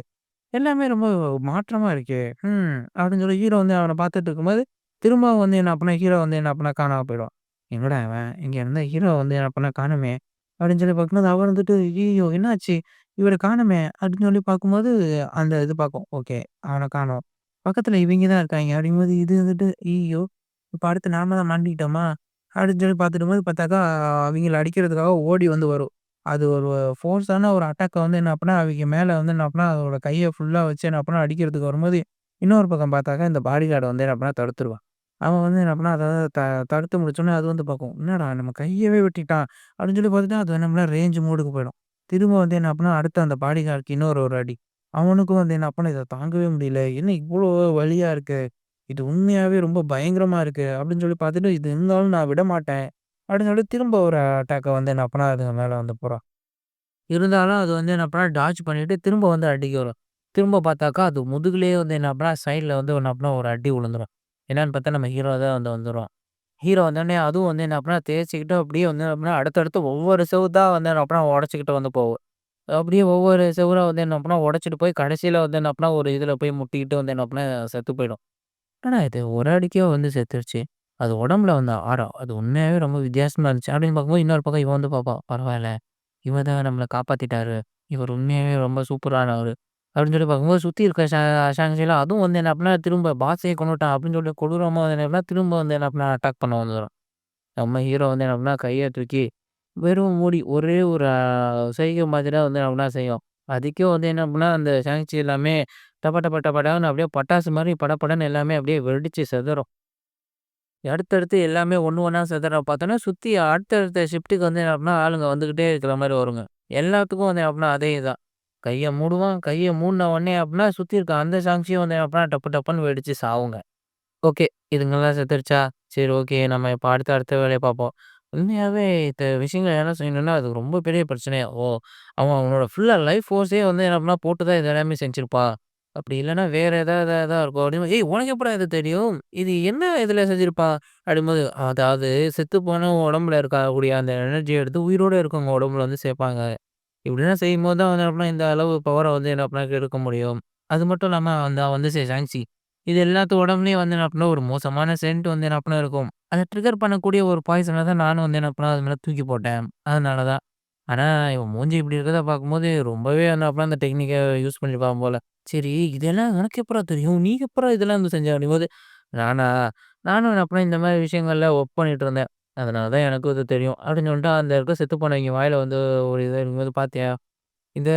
எல்லாமே ரொம்ப மாற்றமா இருக்கே! அப்படின்னு சொல்லி ஹீரோ வந்து அவன பார்த்துட்டு இருக்கும்போது, திரும்பவும் வந்து என்ன பண்ணா ஹீரோ வந்து என்ன பண்ணா காணாம போயிடுவான். எங்கடா இவன்? இங்க இருந்த ஹீரோ வந்து என்ன பண்ணா காணோமே! அப்படின்னு சொல்லி பார்க்கும்போது, அவன் வந்துட்டு ஐய்யய்யோ! என்னாச்சு? இவர காணோமே! அப்படின்னு சொல்லி பார்க்கும்போது, அந்த இது பார்க்கும். ஓகே. அவன காணோம். பக்கத்துல இவங்க தான் இருக்காய்ங்க. அப்படிங்கும்போது இது வந்துட்டு ஐய்யய்யோ! இப்ப அடுத்து நாம தான் மாட்டிக்கிட்டோமா? அப்படின்னு சொல்லி பார்த்துட்டும்போது பார்த்தாக்கா, அவிங்கள அடிக்கிறதுக்காக ஓடி வந்து வரும். அது ஒரு ஃபோர்ஸான ஒரு அட்டாக்க வந்து என்ன பண்ணா, அவிங்க மேல வந்து என்ன பண்ணா, அதோட கைய ஃபுல்லா வச்சு என்ன பண்ணா அடிக்கிறதுக்கு வரும்போது, இன்னொரு பக்கம் பார்த்தாக்கா, இந்த பாடி கார்டு வந்து என்ன பண்ணா தடுத்துருவான். அவன் வந்து என்ன பண்ணான், அத தடுத்து முடிச்சோனே அது வந்து பார்க்கும். "என்னடா நம்ம கையவே வெட்டிட்டான்" அப்படின்னு சொல்லி பார்த்துட்டு, அது என்ன பண்ணா ரேஞ்ச் மோடுக்கு போயிடும். திரும்ப வந்து என்ன பண்ணா, அடுத்து அந்த பாடி கார்டுக்கு இன்னொரு ஒரு அடி. அவனுக்கும் வந்து என்ன பண்ணா, "இத தாங்கவே முடியல. என்ன இவ்ளோ வலியா இருக்கு? இது உண்மையாவே ரொம்ப பயங்கரமா இருக்கு" அப்படின்னு சொல்லி பார்த்துட்டு, "இது இருந்தாலும் நான் விடமாட்டேன்" அப்படின்னு சொல்லி திரும்ப ஒரு அட்டாக்க வந்து என்ன பண்ணா, அதுங்க மேல வந்து போறான். இருந்தாலும் அது வந்து என்ன பண்ணா, டாட்ஜ் பண்ணிட்டு திரும்ப வந்து அடிக்க வரும். திரும்ப பார்த்தாக்கா, அது முதுகுலயே வந்து என்ன பண்ணா, சைட்ல வந்து என்ன பண்ணா ஒரு அடி விழுந்துரும். என்னன்னு பார்த்தா நம்ம ஹீரோ தான் வந்து வந்துருவான். ஹீரோ வந்தோனே அதுவும் வந்து என்ன பண்ணா, தேய்ச்சுக்கிட்டு அப்படியே வந்து என்ன பண்ணா, அடுத்தடுத்து ஒவ்வொரு செவுத்தா வந்து என்ன பண்ணா, உடைச்சுக்கிட்டு வந்து போகும். அப்படியே ஒவ்வொரு செவுரா வந்து என்ன பண்ணா, உடைச்சுட்டு போய் கடைசியில வந்து என்ன பண்ணா, ஒரு இதுல போய் முட்டிக்கிட்டு வந்து என்ன பண்ணா, செத்து போயிடும். என்னடா இது ஒரு அடிக்கே வந்து செத்துருச்சு. அது உடம்புல வந்த ஆரம். அது உண்மையாவே ரொம்ப வித்தியாசமா இருந்துச்சு. அப்படின்னு பார்க்கும்போது இன்னொரு பக்கம் இவன் வந்து பார்ப்பான். பரவால்ல. இவர் தான் நம்மள காப்பாத்திட்டாரு. இவர் உண்மையாவே ரொம்ப சூப்பரானவரு. அப்படின்னு சொல்லி பார்க்கும்போது சுத்தி இருக்க ஷாங்ஷிலாம் அதுவும் வந்து என்ன அப்படின்னா, திரும்ப பாஸையே கொன்னுட்டான் அப்படின்னு சொல்லி கொடூரமா வந்து என்ன அப்படின்னா, திரும்ப வந்து என்ன அப்படின்னா அட்டாக் பண்ண வந்துரும். நம்ம ஹீரோ வந்து என்ன அப்படின்னா கைய தூக்கி வெறும் மூடி ஒரே ஒரு செய்கை மாதிரி தான் வந்து என்ன அப்படின்னா செய்யும். அதுக்கே வந்து என்ன அப்படின்னா, அந்த ஷாங்ஷி எல்லாமே டப டப டபடன்னு அப்படியே பட்டாசு மாரி படபடன்னு எல்லாமே அப்படியே வெடிச்சு சிதறும். அடுத்தடுத்து எல்லாமே ஒண்ணு ஒண்ணா சிதற பார்த்தோன்னா, சுத்தி அடுத்தடுத்த ஷிஃப்ட்டுக்கு வந்து என்ன அப்டின்னா, ஆளுங்க வந்துகிட்டே இருக்கிற மாரி வருங்க. எல்லாத்துக்கும் வந்து அப்டின்னா அதே தான். கைய மூடுவான். கைய மூடுன உடனே அப்டின்னா, சுத்தி இருக்க அந்த சாங்ஷியும் வந்து அப்டின்னா டப்பு டப்புன்னு வெடிச்சு சாவுங்க. ஓகே. இதுங்கலாம் செத்துருச்சா? சரி ஓகே. நம்ம இப்ப அடுத்த அடுத்த வேலைய பார்ப்போம். உண்மையாவே இந்த விஷயங்கள் என்ன செய்யணும்னா, அது ரொம்ப பெரிய பிரச்சனையா அவன் அவனோட ஃபுல்லா லைஃப் ஃபோர்ஸே வந்து என்ன பண்ணா போட்டு தான் இது எல்லாமே செஞ்சிருப்பான். அப்படி இல்லன்னா வேற ஏதாவது ஏதா இருக்கும் அப்படின்னு, "ஏய் உனக்கு எப்படிடா இது தெரியும்? இது என்ன இதுல செஞ்சிருப்பான்?" அப்படிங்கும்போது, அதாவது செத்து போன உடம்புல இருக்கக்கூடிய அந்த எனர்ஜிய எடுத்து உயிரோட இருக்கவங்க உடம்புல வந்து சேர்ப்பாங்க. இப்படிலாம் செய்யும்போது தான் வந்து அப்படின்னா இந்த அளவு பவர வந்து என்ன பண்ணா எடுக்க முடியும். அது மட்டும் இல்லாம அந்த வந்து ஷாங்ஸி இது எல்லாத்து உடம்புலயும் வந்து என்ன பண்ணா ஒரு மோசமான சென்ட் வந்து என்ன பண்ணா இருக்கும். அத ட்ரிகர் பண்ணக்கூடிய ஒரு பாய்சன தான் நானும் வந்து என்ன பண்ணேன், அது மேல தூக்கி போட்டேன். அதனால தான். ஆனா இவன் மூஞ்சி இப்படி இருக்கிறத பார்க்கும்போது ரொம்பவே வந்து அப்பலாம் அந்த டெக்னிக்க யூஸ் பண்ணியிருப்பான் போல. சரி இதெல்லாம் உனக்கு எப்புட்றா தெரியும்? நீ எப்புட்றா இதெல்லாம் வந்து செஞ்ச? அப்படிங்கும்போது, நானா? நானும் அப்பலாம் இந்த மாரி விஷயங்கள்ல ஒர்க் பண்ணிட்டு இருந்தேன். அதனால தான் எனக்கும் இது தெரியும். அப்படின்னு சொல்லிட்டு அந்த இருக்க செத்து போனவைங்க வாயில வந்து ஒரு இது இருக்கும்போது பார்த்தியா? இந்த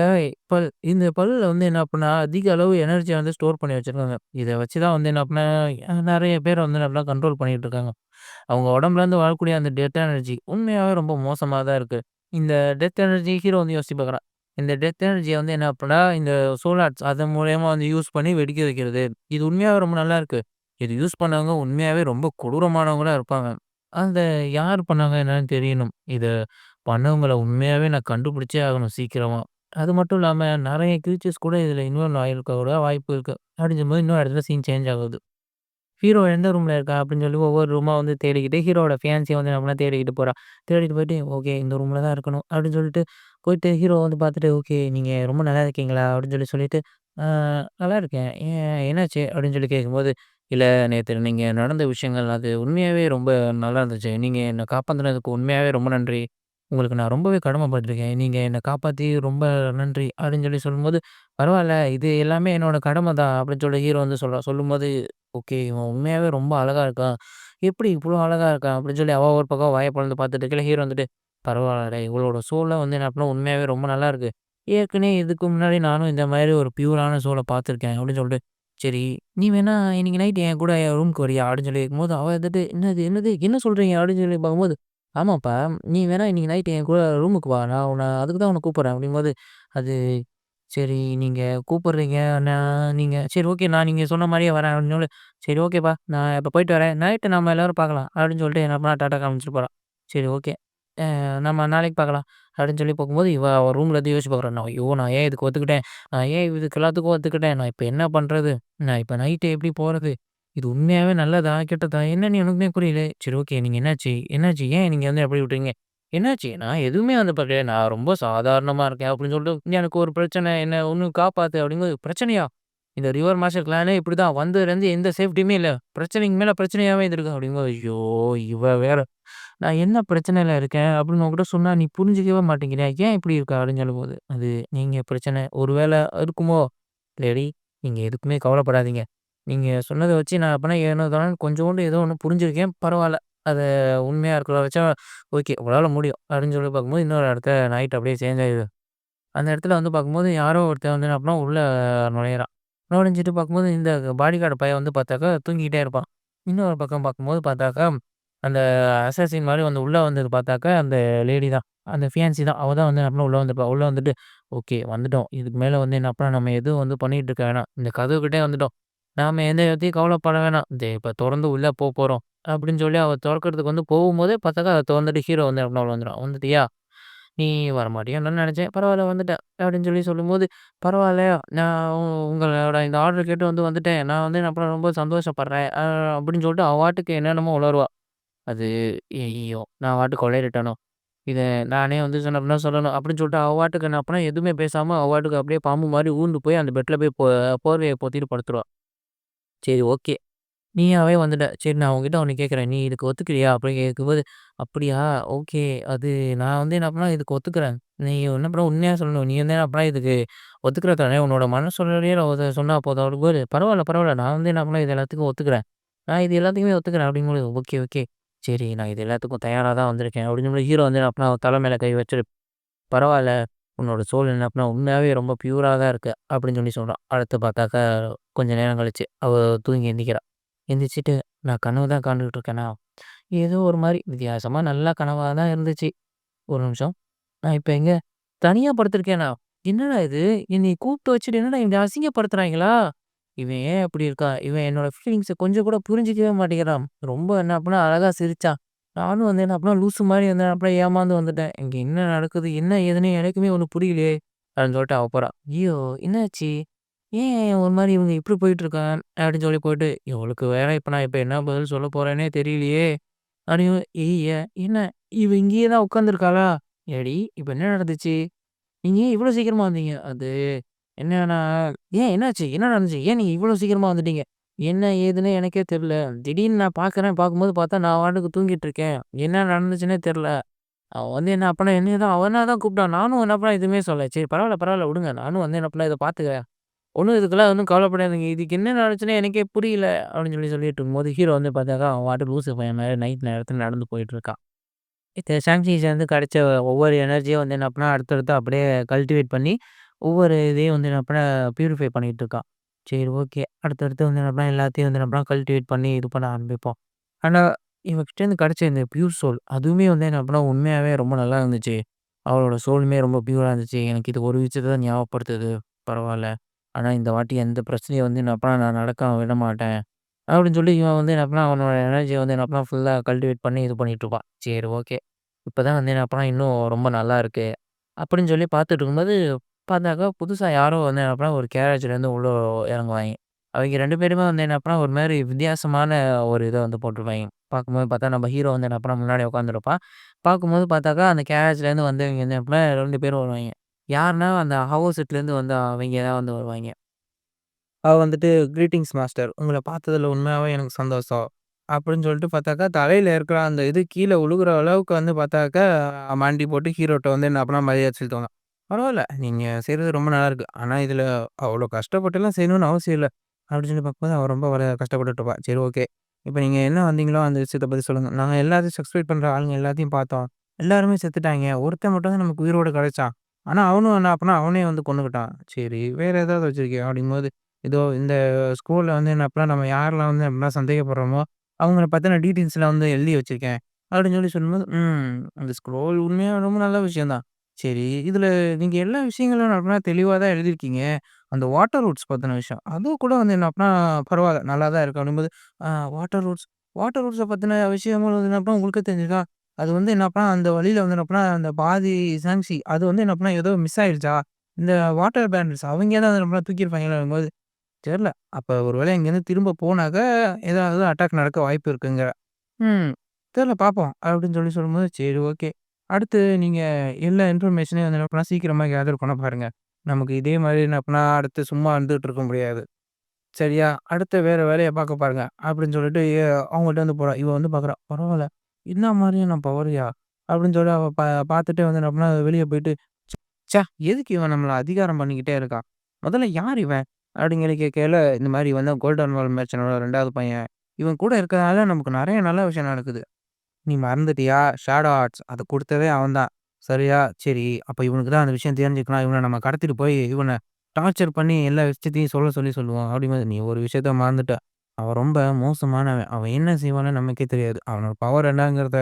இந்த பல்லுல வந்து என்ன அப்புட்ன்னா, அதிக அளவு எனர்ஜிய வந்து ஸ்டோர் பண்ணி வச்சிருக்காங்க. இத வச்சு தான் வந்து என்ன அப்புட்ன்னா, நெறைய பேர் வந்து நல்லா கண்ட்ரோல் பண்ணிட்டு இருக்காங்க. அவங்க உடம்புலேருந்து வரக்கூடிய அந்த டெத் எனர்ஜி உண்மையாவே ரொம்ப மோசமா தான் இருக்கு. இந்த டெத் எனர்ஜி ஹீரோ வந்து யோசிச்சு பார்க்குறான். இந்த டெத் எனர்ஜிய வந்து என்ன அப்புட்ன்னா, இந்த சோலார்ஸ் அதன் மூலியமா வந்து யூஸ் பண்ணி வெடிக்க வைக்கிறது. இது உண்மையாவே ரொம்ப நல்லா இருக்கு. இது யூஸ் பண்ணவங்க உண்மையாவே ரொம்ப கொடூரமானவங்களா இருப்பாங்க. அந்த யார் பண்ணாங்க என்னன்னு தெரியணும். இத பண்ணவங்கள உண்மையாவே நான் கண்டுபிடிச்சே ஆகணும் சீக்கிரமா. அது மட்டும் இல்லாம நெறைய கிரீச்சர்ஸ் கூட இதுல இன்வால்வ் ஆயிருக்க கூட வாய்ப்பு இருக்கு. அப்படிங்கும்போது இன்னொரு இடத்துல சீன் சேஞ்ச் ஆகுது. ஹீரோ எந்த ரூம்ல இருக்கா அப்படின்னு சொல்லி ஒவ்வொரு ரூமா வந்து தேடிக்கிட்டு ஹீரோவோட ஃபியான்சிய வந்து நம்மள தேடிக்கிட்டு போறா. தேடிட்டு போயிட்டு, ஓகே இந்த ரூம்ல தான் இருக்கணும் அப்படின்னு சொல்லிட்டு போயிட்டு ஹீரோ வந்து பார்த்துட்டு, "ஓகே நீங்க ரொம்ப நல்லா இருக்கீங்களா?" அப்படின்னு சொல்லிட்டு, "ஆ நல்லா இருக்கேன். ஏன் என்னாச்சு?" அப்படின்னு சொல்லி கேட்கும்போது, "இல்ல நேத்து நீங்க நடந்த விஷயங்கள் அது உண்மையாவே ரொம்ப நல்லா இருந்துச்சு. நீங்க என்ன காப்பாத்துனதுக்கு உண்மையாவே ரொம்ப நன்றி. உங்களுக்கு நான் ரொம்பவே கடமைப்பட்டுருக்கேன். நீங்க என்ன காப்பாத்தி ரொம்ப நன்றி." அப்படின்னு சொல்லும்போது, "பரவால்ல இது எல்லாமே என்னோட கடமை தான்." அப்படின்னு சொல்லி ஹீரோ வந்து சொல்றான். சொல்லும்போது ஓகே. இவன் உண்மையாவே ரொம்ப அழகா இருக்கான். எப்படி இவ்ளோ அழகா இருக்கான்? அப்படின்னு சொல்லி அவ ஒரு பக்கம் வாய பொளந்து பார்த்துட்டு இருக்கையில, ஹீரோ வந்துட்டு, "பரவால்லடா, இவளோட சோல்லாம் வந்து என்ன அப்படின்னா உண்மையாவே ரொம்ப நல்லா இருக்கு. ஏற்கனவே இதுக்கு முன்னாடி நானும் இந்த மாரி ஒரு பியூரான சோல பார்த்துருக்கேன்." அப்படின்னு சொல்லிட்டு, "சரி, நீ வேணா இன்னைக்கு நைட் என் கூட என் ரூமுக்கு வரியா?" அப்படின்னு சொல்லி கேட்கும்போது, அவ வந்துட்டு, "என்னது என்னது? என்ன சொல்றீங்க?" அப்படின்னு சொல்லி பார்க்கும்போது, "ஆமாப்பா, நீ வேணா இன்னைக்கு நைட் என் கூட ரூமுக்கு வா. நான் அதுக்கு தான் உன்ன கூப்பிடுறேன்." அப்படிங்கும்போது, அது சரி நீங்க கூப்பிடுறீங்க. நீங்க சரி ஓகே. நான் நீங்க சொன்ன மாரியே வரேன் அப்டின்னோனே, சரி ஓகேப்பா. நான் இப்ப போயிட்டு வரேன். நைட்டு நம்ம எல்லாரும் பார்க்கலாம் அப்டின்னு சொல்லிட்டு என்ன பண்ணா டாட்டா காமிச்சுட்டு போறா. சரி ஓகே. நம்ம நாளைக்கு பார்க்கலாம் அப்டின்னு சொல்லி போகும்போது, இவ அவ ரூம்ல இருந்து யோசிச்சு பார்க்குறா. ஐயோ! நான் ஏன் இதுக்கு ஒத்துக்கிட்டேன்? நான் ஏன் இதுக்கு எல்லாத்துக்கும் ஒத்துக்கிட்டேன்? நான் இப்ப என்ன பண்றது? நான் இப்ப நைட்டு எப்டி போறது? இது உண்மையாவே நல்லதா? கெட்டதா? என்னன்னு எனக்குமே புரியல. சரி ஓகே. நீங்க என்னாச்சு? என்னாச்சு? ஏன் நீங்க வந்து அப்டி விட்றீங்க? என்னாச்சு? நான் எதுவுமே வந்து பண்ணல. நான் ரொம்ப சாதாரணமா இருக்கேன் அப்படின்னு சொல்லிட்டு, எனக்கு ஒரு பிரச்சனை. என்ன ஒண்ணு காப்பாத்து அப்படிங்கும்போது, பிரச்சனையா? இந்த ரிவர் மாஸ்டர் கிளானே இப்படிதான். வந்ததுலேருந்து எந்த சேஃப்டியுமே இல்ல. பிரச்சனைக்கு மேல பிரச்சனையாவே இருந்திருக்கு அப்படிங்கும்போது, ஐயோ! இவ வேற. நான் என்ன பிரச்சனையில இருக்கேன் அப்படின்னு உன்கிட்ட சொன்னா நீ புரிஞ்சுக்கவே மாட்டேங்கிறியா? ஏன் இப்படி இருக்க? அப்படின்னு சொல்லும்போது, அது நீங்க பிரச்சனை. ஒரு வேளை இருக்குமோ? லேடி நீங்க எதுக்குமே கவலைப்படாதீங்க. நீங்க சொன்னத வச்சு நான் அப்பனா ஏனோ தானோன்னு கொஞ்சோண்டு ஏதோ ஒண்ணு புரிஞ்சிருக்கேன். பரவால்ல. அத உண்மையா இருக்கிறத வச்சா ஓகே. உங்களால முடியும். அப்படின்னு சொல்லி பார்க்கும்போது, இன்னொரு இடத்துல நைட் அப்படியே சேஞ்ச் ஆயிடுது. அந்த இடத்துல வந்து பார்க்கும்போது, யாரோ ஒருத்தன் வந்து என்ன பண்ணான், உள்ள நுழையிறான். நுழைஞ்சுட்டு பார்க்கும்போது இந்த பாடிகார்டு பையன் வந்து பார்த்தாக்கா தூங்கிக்கிட்டே இருப்பான். இன்னொரு பக்கம் பார்க்கும்போது பார்த்தாக்கா, அந்த அசாசின் மாரி வந்து உள்ள வந்தது பார்த்தாக்கா, அந்த லேடி தான். அந்த ஃபியான்சி தான். அவ தான் வந்து என்ன பண்ணா உள்ள வந்திருப்பா. உள்ள வந்துட்டு, "ஓகே வந்துட்டோம். இதுக்கு மேல வந்து என்ன பண்ண நம்ம எதுவும் வந்து பண்ணிட்டு இருக்க வேணாம். இந்த கதவுகிட்டயே வந்துட்டோம். நாம எந்த விதத்தையும் கவலைப்பட வேணாம். இப்ப தொறந்து உள்ள போப்போறோம்." அப்படின்னு சொல்லி அவ தொறக்கறதுக்கு வந்து போகும்போதே பார்த்தாக்கா, அத தொறந்துட்டு ஹீரோ வந்து என்ன பண்ணா உள்ள வந்துருவான். "வந்துட்டியா? நீ வரமாட்டியோன்னு தான் நெனச்சேன். பரவால்ல வந்துட்டேன்." அப்படின்னு சொல்லி சொல்லும்போது, "பரவால்ல. நான் உங்களோட இந்த ஆர்டர் கேட்டு வந்துட்டேன். நான் வந்து என்ன பண்ண ரொம்ப சந்தோஷப்படுறேன்." அப்படின்னு சொல்லிட்டு அவ பாட்டுக்கு என்னென்னமோ உளறுவா. அது ஐய்யய்யோ! நான் பாட்டுக்கு உளறிட்டேனோ! இத நானே வந்து சொன்னோம்னா சொல்லணும் அப்படின்னு சொல்லிட்டு அவ பாட்டுக்கு என்ன பண்ணா, எதுவுமே பேசாம அவ பாட்டுக்கு அப்படியே பாம்பு மாரி ஊர்ந்து போய் அந்த பெட்ல போய் போர்வைய போத்திட்டு படுத்துருவா. சரி ஓகே. நீயாவே வந்துட்ட. சரி நான் உன்கிட்ட ஒண்ணு கேட்கிறேன். நீ இதுக்கு ஒத்துக்கிறியா? அப்படின்னு கேட்கும்போது, அப்படியா? ஓகே. அது நான் வந்து என்ன பண்ணா இதுக்கு ஒத்துக்கிறேன். நீ என்ன பண்ண உண்மையா சொல்லணும். நீ வந்து என்ன பண்ணா இதுக்கு ஒத்துக்கிற தானே உன்னோட மனசொல்லையே சொன்னா போதும் அப்படிங்கும்போது, பரவால்ல, பரவால்ல. நான் வந்து என்ன பண்ணேன் இது எல்லாத்துக்கும் ஒத்துக்கிறேன். நான் இது எல்லாத்துக்குமே ஒத்துக்கிறேன் அப்படிங்கும்போது, ஓகே, ஓகே. சரி நான் இது எல்லாத்துக்கும் தயாரா தான் வந்திருக்கேன். அப்படின்னு சொல்லி ஹீரோ வந்து என்ன பண்ணா அவ தலை மேல கை வச்சுட்டு, பரவால்ல. உன்னோட சோல் என்ன பண்ணா உண்மையாவே ரொம்ப பியூரா தான் இருக்கு. அப்படின்னு சொல்லி சொல்றான். அடுத்து பார்த்தாக்கா, கொஞ்ச நேரம் கழிச்சு அவ தூங்கி எந்திரிக்கிறா. எந்திரிச்சுட்டு, நான் கனவு தான் காண்டுகிட்டு இருக்கேனா? ஏதோ ஒரு மாரி வித்தியாசமா நல்லா கனவா தான் இருந்துச்சு. ஒரு நிமிஷம். நான் இப்ப எங்க? தனியா படுத்துருக்கேனா? என்னடா இது? என்னைய கூப்பிட்டு வச்சுட்டு என்னடா இப்படி அசிங்கப்படுத்துறாய்ங்களா? இவன் ஏன் இப்படி இருக்கான்? இவன் என்னோட ஃபீலிங்ஸ கொஞ்சம் கூட புரிஞ்சுக்கவே மாட்டேங்கிறான். ரொம்ப என்ன அப்பன்னா அழகா சிரிச்சான். நானும் வந்து என்ன அப்பன்னா லூசு மாரி வந்து அப்பன்னா ஏமாந்து வந்துட்டேன். இங்க என்ன நடக்குது? என்ன ஏதுன்னு எனக்குமே ஒண்ணும் புரியலையே! அப்படின்னு சொல்லிட்டு அவ போறா. ஐயோ! என்னாச்சு? ஏன் ஒரு மாரி இவங்க இப்படி போயிட்டுருக்கான்? அப்படின்னு சொல்லி போயிட்டு, இவளுக்கு வேற இப்ப நான் என்ன பதில் சொல்ல போறேன்னே தெரியலையே! அப்படின்னு ஏய் என்ன இவ இங்கேயே தான் உட்காந்துருக்காளா? ஏடி இப்ப என்ன நடந்துச்சு? நீங்க ஏன் இவ்வளோ சீக்கிரமா வந்தீங்க? அது என்னன்னா ஏன் என்னாச்சு? என்ன நடந்துச்சு? ஏன் நீங்க இவ்வளோ சீக்கிரமா வந்துட்டீங்க? என்ன ஏதுன்னு எனக்கே தெரியல. திடீர்னு நான் பார்க்குறேன். பார்க்கும்போது பார்த்தா நான் பாட்டுக்கு தூங்கிட்டு இருக்கேன். என்ன நடந்துச்சுன்னே தெரியல. அவன் வந்து என்ன அப்பன்னா என்னைய தான் அவனா தான் கூப்பிட்டான். நானும் என்ன பண்ணேன் எதுவுமே சொல்லல. சரி பரவால்ல, பரவால்ல விடுங்க. நானும் வந்து என்ன பண்ணேன் இத பார்த்துக்கிறேன். ஒண்ணும் இதுக்கெல்லாம் ஒண்ணும் கவலைப்படாதீங்க. இதுக்கு என்ன நடந்துச்சுன்னே எனக்கே புரியல. அப்படின்னு சொல்லிட்டு இருக்கும்போது, ஹீரோ வந்து பார்த்தாக்கா, அவன் பாட்டுக்கு லூசு பையன் மாரி நைட் நேரத்துல நடந்து போயிட்டு இருக்கான். ஷாங்ஸிஸ் வந்து கிடைச்ச ஒவ்வொரு எனர்ஜியும் வந்து என்ன பண்ணா, அடுத்தடுத்து அப்படியே கல்டிவேட் பண்ணி, ஒவ்வொரு இதையும் வந்து என்ன பண்ணா, பியூரிஃபை பண்ணிட்டு இருக்கான். சரி ஓகே. அடுத்தடுத்து வந்து என்ன பண்ணா, எல்லாத்தையும் வந்து என்ன பண்ணா, கல்டிவேட் பண்ணி இது பண்ண ஆரம்பிப்போம். ஆனா, இவகிட்டேருந்து கிடைச்ச இந்த பியூர் சோல், அதுவுமே வந்து என்ன பண்ணா, உண்மையாவே ரொம்ப நல்லா இருந்துச்சு. அவளோட சோலுமே ரொம்ப பியூரா இருந்துச்சு. எனக்கு இது ஒரு விஷயத்த தான் ஞாபகப்படுத்துது. பரவால்ல. ஆனா, இந்த வாட்டி எந்த பிரச்சனையும் வந்து என்ன பண்ணா, நான் நடக்காம விடமாட்டேன். அப்படின்னு சொல்லி இவன் வந்து என்ன பண்ணான், அவனோட எனர்ஜிய வந்து என்ன பண்ணான், ஃபுல்லா கல்டிவேட் பண்ணி இது பண்ணிட்டு இருப்பான். சரி ஓகே. இப்பதான் வந்து என்ன பண்ணான், இன்னும் ரொம்ப நல்லா இருக்கு. அப்படின்னு சொல்லி பார்த்துட்டு இருக்கும்போது, பார்த்தாக்கா புதுசா யாரோ வந்து என்ன பண்ணா, ஒரு கேரேஜ்லேருந்து உள்ள இறங்குவாய்ங்க. அவைங்க 2 பேருமே வந்து என்ன பண்ணா, ஒரு மாரி வித்தியாசமான ஒரு இத வந்து போட்டிருப்பாய்ங்க. பார்க்கும்போது பார்த்தா நம்ம ஹீரோ வந்து என்ன பண்ணா, முன்னாடி உட்காந்துருப்பான். பார்க்கும்போது பார்த்தாக்கா, அந்த கேரேஜ்லேருந்து வந்தவைங்க வந்து என்ன பண்ணா, 2 பேரும் வருவாய்ங்க. யாருன்னா, அந்த ஆப்போசிட்லேருந்து வந்த அவைங்க தான் வந்து வருவாய்ங்க. அவ வந்துட்டு "கிரீட்டிங்ஸ் மாஸ்டர். உங்கள பார்த்ததுல உண்மையாவே எனக்கு சந்தோஷம்." அப்படின்னு சொல்லிட்டு பார்த்தாக்கா, தலையில இருக்கிற அந்த இது கீழ விழுகுற அளவுக்கு வந்து பார்த்தாக்கா, மண்டி போட்டு ஹீரோட்ட வந்து என்ன பண்ணா மரியாதை செலுத்துவாங்க. "பரவால்ல, நீங்க செய்றது ரொம்ப நல்லா இருக்கு. ஆனா இதுல அவ்வளோ கஷ்டப்பட்டுலாம் செய்யணும்னு அவசியம் இல்ல." அப்படின்னு சொல்லி பார்க்கும்போது, அவ ரொம்ப கஷ்டப்பட்டுட்டு இருப்பா. சரி ஓகே. இப்ப நீங்க என்ன வந்தீங்களோ அந்த விஷயத்த பத்தி சொல்லுங்க. நாங்க எல்லாத்தையும் சப்ஸ்கிரைப் பண்ற ஆளுங்க எல்லாத்தையும் பார்த்தோம். எல்லாருமே செத்துட்டாய்ங்க. ஒருத்தன் மட்டும் தான் நமக்கு உயிரோட கிடைச்சான். ஆனா அவனும் என்ன அப்பன்னா அவனே வந்து கொன்னுக்கிட்டான். சரி, வேற ஏதாவது வச்சிருக்கியா? அப்படிங்கும்போது இதோ இந்த ஸ்கூல்ல வந்து என்ன அப்பலாம் நம்ம யாரெல்லாம் வந்து அப்படிலாம் சந்தேகப்படுறோமோ, அவங்கள பத்தின டீட்டெயில்ஸ்லாம் வந்து எழுதி வச்சிருக்கேன். அப்படின்னு சொல்லும்போது, அந்த ஸ்க்ரோல் உண்மையா ரொம்ப நல்ல விஷயம் தான். சரி, இதுல நீங்க எல்லா விஷயங்களும் அப்படின்னா தெளிவா தான் எழுதியிருக்கீங்க. அந்த வாட்டர் ரூட்ஸ் பத்தின விஷயம். அதுவும் கூட வந்து என்ன அப்படின்னா பரவால்ல நல்லா தான் இருக்கு அப்படிங்கும்போது, ஆ வாட்டர் ரூட்ஸ் வாட்டர் ரூட்ஸ பத்தின விஷயங்கள் வந்து என்ன அப்படின்னா உங்களுக்கு தெரிஞ்சிருக்கா? அது வந்து என்ன அப்படின்னா அந்த வழியில வந்து என்ன அப்படின்னா அந்த பாதி சாங்ஸி அது வந்து என்ன அப்படின்னா ஏதோ மிஸ் ஆயிடுச்சா? இந்த வாட்டர் பேரல்ஸ் அவைங்க தான் வந்து நம்மள தூக்கியிருப்பாங்களா? தெர்ல. அப்ப ஒரு வேளை இங்கேருந்து திரும்ப போனாக்க, ஏதாவது அட்டாக் நடக்க வாய்ப்பு இருக்குங்க. ம். தெர்ல பார்ப்போம். அப்படின்னு சொல்லும்போது, சரி ஓகே. அடுத்து நீங்க எல்லா இன்ஃபர்மேஷனையும் வந்து என்ன பண்ணலாம், சீக்கிரமா கேதர் பண்ண பாருங்க. நமக்கு இதே மாரி என்ன பண்ணா, அடுத்து சும்மா இருந்துட்டு இருக்க முடியாது. சரியா? அடுத்த வேற வேலைய பார்க்க பாருங்க. அப்படின்னு சொல்லிட்டு அவங்கள்ட்ட வந்து போறா. இவ வந்து பார்க்குறா. பரவால்ல. என்ன மாரியான பவர்யா? அப்படின்னு சொல்லி அவ பார்த்துட்டே வந்து என்ன பண்ணா, வெளிய போயிட்டு ச்சே! எதுக்கு இவன் நம்மள அதிகாரம் பண்ணிக்கிட்டே இருக்கான்? முதல்ல யார் இவன்? அப்படின்னு சொல்லி கேட்கையில, இந்த மாரி இவன் தான் கோல்டன் வால் மேட்சனோட 2வது பையன். இவன் கூட இருக்கிறதுனால நமக்கு நெறைய நல்ல விஷயம் நடக்குது. நீ மறந்துட்டியா? ஷேடோ ஆர்ட்ஸ் அத குடுத்ததே அவன் தான். சரியா? சரி, அப்ப இவனுக்கு தான் அந்த விஷயம் தெரிஞ்சுக்கலாம். இவன நம்ம கடத்திட்டு போய் இவன டார்ச்சர் பண்ணி எல்லா விஷயத்தையும் சொல்லுவான். அப்படிங்கும்போது, "நீ ஒரு விஷயத்த மறந்துட்ட. அவன் ரொம்ப மோசமானவன். அவன் என்ன செய்வான்னு நமக்கே தெரியாது. அவனோட பவர் என்னங்கிறத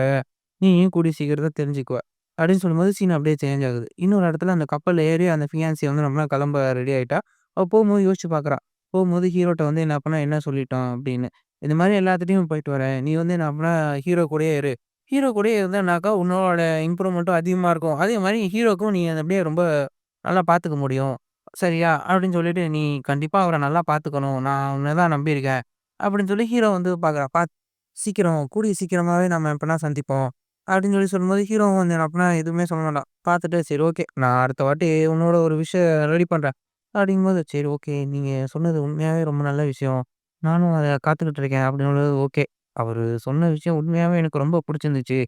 நீயும் கூடிய சீக்கிரத்தில தெரிஞ்சுக்குவ." அப்படின்னு சொல்லும்போது சீன் அப்படியே சேஞ்ச் ஆகுது. இன்னொரு இடத்துல அந்த கப்பல்ல ஏறி அந்த ஃபியான்சி வந்து நம்மலாம் கிளம்ப ரெடி ஆயிட்டா. அவ போகும்போது யோசிச்சு பார்க்குறா. போகும்போது ஹீரோட்ட வந்து என்ன பண்ணா, "என்ன சொல்லிட்டோம்?" அப்படின்னு. "இந்த மாரி எல்லாத்துட்டயும் போயிட்டு வரேன். நீ வந்து என்ன பண்ணா ஹீரோ கூடயே இரு. ஹீரோ கூடயே இருந்தேன்னாக்கா உன்னோட இம்ப்ரூவ்மெண்ட்டும் அதிகமா இருக்கும். அதே மாரி ஹீரோக்கும் நீ அப்படியே ரொம்ப நல்லா பார்த்துக்க முடியும்." சரியா? அப்படின்னு சொல்லிட்டு, "நீ கண்டிப்பா அவர நல்லா பார்த்துக்கணும். நான் உன்ன தான் நம்பியிருக்கேன்." அப்படின்னு சொல்லி ஹீரோ வந்து பார்க்குறான். சீக்கிரம் கூடிய சீக்கிரமாவே நம்ம எப்பனா சந்திப்போம்." அப்படின்னு சொல்லும்போது, ஹீரோவும் வந்து என்ன பண்ணா எதுவுமே சொல்ல மாட்டான். பார்த்துட்டு, "சரி ஓகே. நான் அடுத்த வாட்டி உன்னோட ஒரு விஷயம் ரெடி பண்றேன்." அப்படிங்கும்போது, "சரி ஓகே. நீங்க சொன்னது உண்மையாவே ரொம்ப நல்ல விஷயம். நானும் அத காத்துக்கிட்டு இருக்கேன்." அப்படின்னும்போது, "ஓகே. அவரு சொன்ன விஷயம் உண்மையாவே எனக்கு ரொம்ப புடிச்சிருந்துச்சு.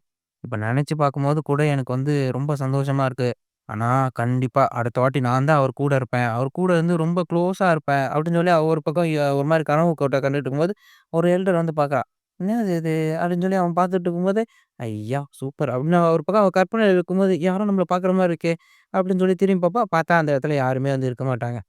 இப்ப நெனச்சு பார்க்கும்போது கூட எனக்கு வந்து ரொம்ப சந்தோஷமா இருக்கு. ஆனா, கண்டிப்பா அடுத்த வாட்டி நான் தான் அவர் கூட இருப்பேன். அவர் கூட இருந்து ரொம்ப க்ளோஸா இருப்பேன்." அப்படின்னு சொல்லி அவ ஒரு பக்கம் ஒரு மாரி கனவு கோட்ட கண்டுட்டு இருக்கும்போது, ஒரு எல்டர் வந்து பார்க்குறா. "என்னது இது?" அப்படின்னு சொல்லி அவன் பார்த்துட்டு இருக்கும்போது, "ஐயா! சூப்பர்." அப்படின்னு ஒரு பக்கம் அவ கற்பனையில இருக்கும்போது, "யாரோ நம்மள பார்க்குற மாரி இருக்கே." அப்படின்னு சொல்லி திரும்பி பார்ப்பா. பார்த்தா அந்த இடத்துல யாருமே வந்து இருக்க மாட்டாங்க.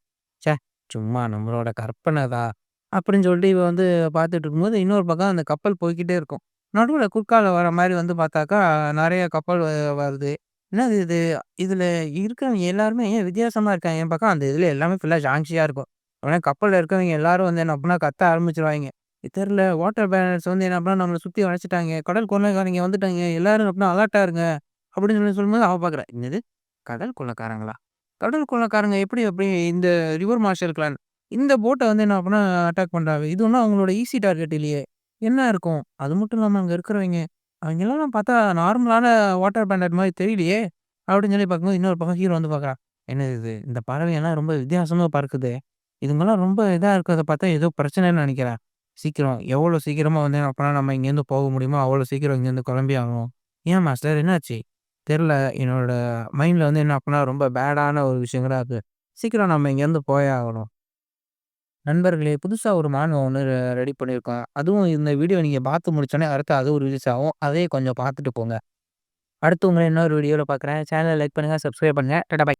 ச்சே! சும்மா நம்மளோட கற்பனை தான். அப்படின்னு சொல்லிட்டு இவ வந்து பார்த்துட்டு இருக்கும்போது, இன்னொரு பக்கம் அந்த கப்பல் போய்க்கிட்டே இருக்கும். நடுவுல குறுக்கால வர மாரி வந்து பார்த்தாக்கா, நெறைய கப்பல் வருது. என்னது இது? இதுல இருக்கிறவங்க எல்லாருமே ஏன் வித்தியாசமா இருக்காங்க? என் பக்கம் அந்த இதுல எல்லாமே ஃபுல்லா ஜான்சியா இருக்கும். ஆனா கப்பல்ல இருக்கவங்க எல்லாரும் வந்து என்ன அப்டின்னா கத்த ஆரம்பிச்சுருவாய்ங்க. தெர்ல வாட்டர் பேனர்ஸ் வந்து என்ன அப்டின்னா நம்மள சுத்தி வளைச்சுட்டாங்க. கடல் கொள்ளைக்காரங்க வந்துட்டாங்க. எல்லாரும் அப்டின்னா அலர்ட்டா இருங்க. அப்படின்னு சொல்லும்போது அவ பார்க்குறா. என்னது? கடல் கொள்ளைக்காரங்களா? கடல் கொள்ளைக்காரங்க எப்படி அப்படி இந்த ரிவர் மார்ஷல் கிளான் இந்த போட்ட வந்து என்ன பண்ணா அட்டாக் பண்றாங்க. இது ஒண்ணும் அவங்களோட ஈஸி டார்கெட் இல்லையே! என்ன இருக்கும்? அது மட்டும் இல்லாம அங்க இருக்கிறவைங்க, அவைங்களலாம் பார்த்தா நார்மலான வாட்டர் பேண்டட் மாரி தெரியலையே! அப்படின்னு சொல்லி பார்க்கும்போது, இன்னொரு பக்கம் ஹீரோ வந்து பார்க்குறான். என்னது இது? இந்த பறவையெல்லாம் ரொம்ப வித்தியாசமா பறக்குதே! இதுங்கலாம் ரொம்ப இதா இருக்கிறத பார்த்தா ஏதோ பிரச்சனைன்னு நெனைக்கிறேன். சீக்கிரம் எவ்வளோ சீக்கிரமா வந்து அப்பனா நம்ம இங்கேருந்து போக முடியுமோ, அவ்வளோ சீக்கிரம் இங்கேருந்து கிளம்பி ஆகணும். ஏன் மாஸ்டர் என்னாச்சு? தெர்ல. என்னோட மைண்ட்ல வந்து என்ன அப்பன்னா ரொம்ப பேடான ஒரு விஷயங்களா இருக்கு. சீக்கிரம் நம்ம இங்கேருந்து போயே ஆகணும். நண்பர்களே, புதுசா ஒரு மேனுவ ஒண்ணு ரெடி பண்ணியிருக்கோம். அதுவும் இந்த வீடியோ நீங்க பார்த்து முடிச்சோனே, அடுத்து அது ஒரு ரிலீஸ் ஆகும். அதையும் கொஞ்சம் பார்த்துட்டு போங்க. அடுத்து உங்கள இன்னொரு வீடியோல பார்க்குறேன். சேனல லைக் பண்ணுங்க, சப்ஸ்கிரைப் பண்ணுங்க. Tata bye.